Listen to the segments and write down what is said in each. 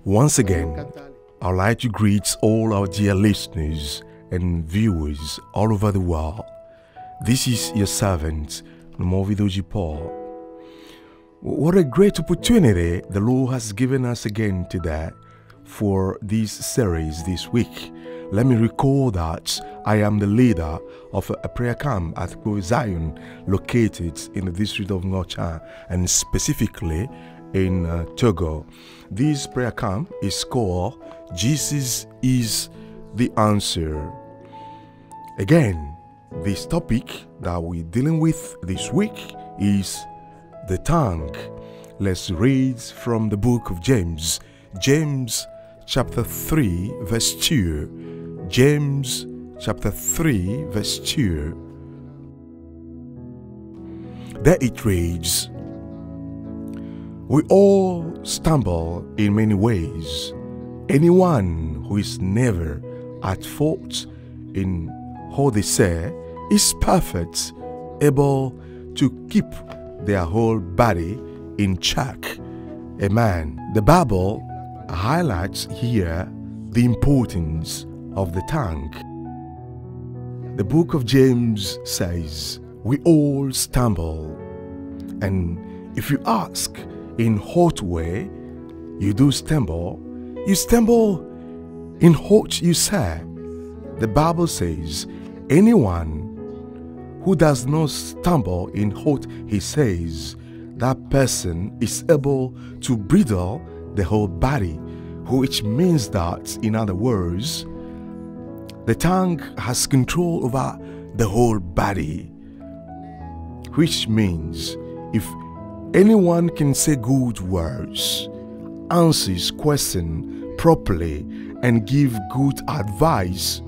Once again, I'd like to greet all our dear listeners and viewers all over the world. This is your servant, Nomovidoji Paul. What a great opportunity the Lord has given us again today for this series this week. Let me recall that I am the leader of a prayer camp at Grove Zion, located in the district of Ngocha and specifically in Togo. This prayer camp is called Jesus is the Answer. Again, this topic that we're dealing with this week is the tongue. Let's read from the book of James. James chapter 3 verse 2. James chapter 3 verse 2. There it reads, "We all stumble in many ways. Anyone who is never at fault in all they say is perfect, able to keep their whole body in check." Amen. The Bible highlights here the importance of the tongue. The book of James says, we all stumble. And if you ask, in what way you do stumble? You stumble in what you say. The Bible says, anyone who does not stumble in what he says, that person is able to bridle the whole body, which means that, in other words, the tongue has control over the whole body, which means if anyone can say good words, answer questions properly, and give good advice,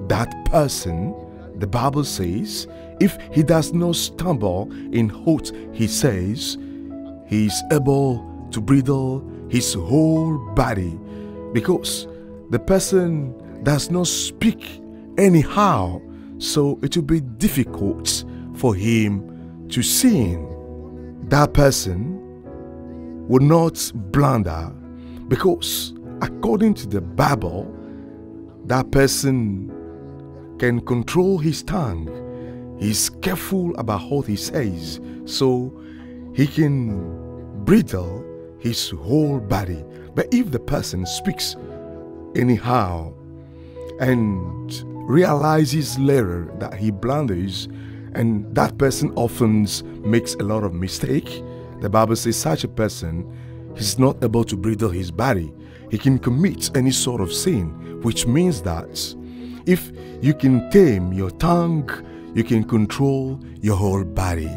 that person, the Bible says, if he does not stumble in what he says, he is able to bridle his whole body, because the person does not speak anyhow, so it will be difficult for him to sin. That person will not blunder, because according to the Bible, that person can control his tongue. He's careful about what he says, so he can bridle his whole body. But if the person speaks anyhow and realizes later that he blunders, and that person often makes a lot of mistake, the Bible says such a person is not able to bridle his body. He can commit any sort of sin, which means that if you can tame your tongue, you can control your whole body.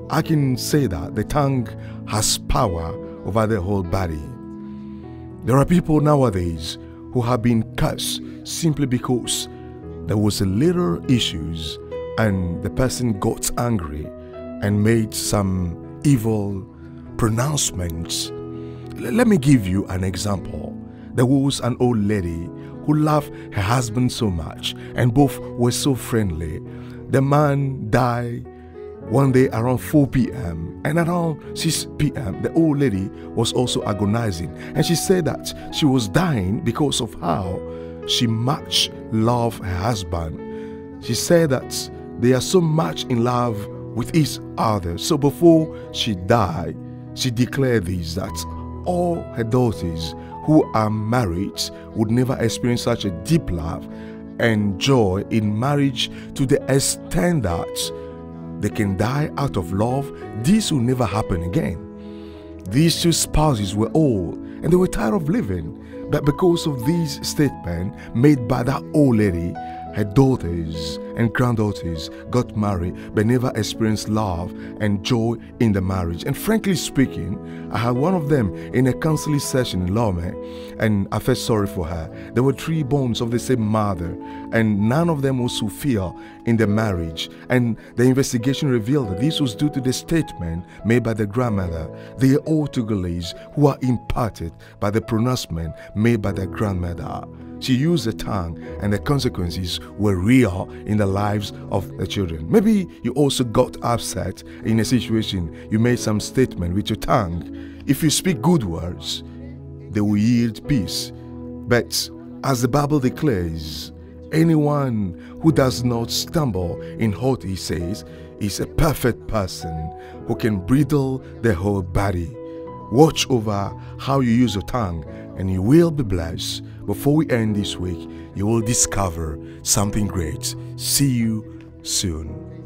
I can say that the tongue has power over the whole body. There are people nowadays who have been cursed simply because there was a little issues and the person got angry and made some evil pronouncements. Let me give you an example. There was an old lady who loved her husband so much, and both were so friendly. The man died one day around 4 p.m. and around 6 p.m. the old lady was also agonizing, and she said that she was dying because of how she much loved her husband. She said that they are so much in love with each other. So before she died, she declared this, that all her daughters who are married would never experience such a deep love and joy in marriage to the extent that they can die out of love. This will never happen again. These two spouses were old and they were tired of living, but because of these statements made by that old lady, her daughters and granddaughters got married but never experienced love and joy in the marriage. And frankly speaking, I had one of them in a counseling session in Lome, and I felt sorry for her. There were 3 bones of the same mother, and none of them was fulfilled in the marriage. And the investigation revealed that this was due to the statement made by the grandmother. They are all Togolese who are impacted by the pronouncement made by their grandmother. she used the tongue and the consequences were real in the lives of the children. Maybe you also got upset in a situation. You made some statement with your tongue. If you speak good words, they will yield peace. But as the Bible declares, anyone who does not stumble in what he says is a perfect person who can bridle the whole body. Watch over how you use your tongue and you will be blessed. Before we end this week, you will discover something great. See you soon.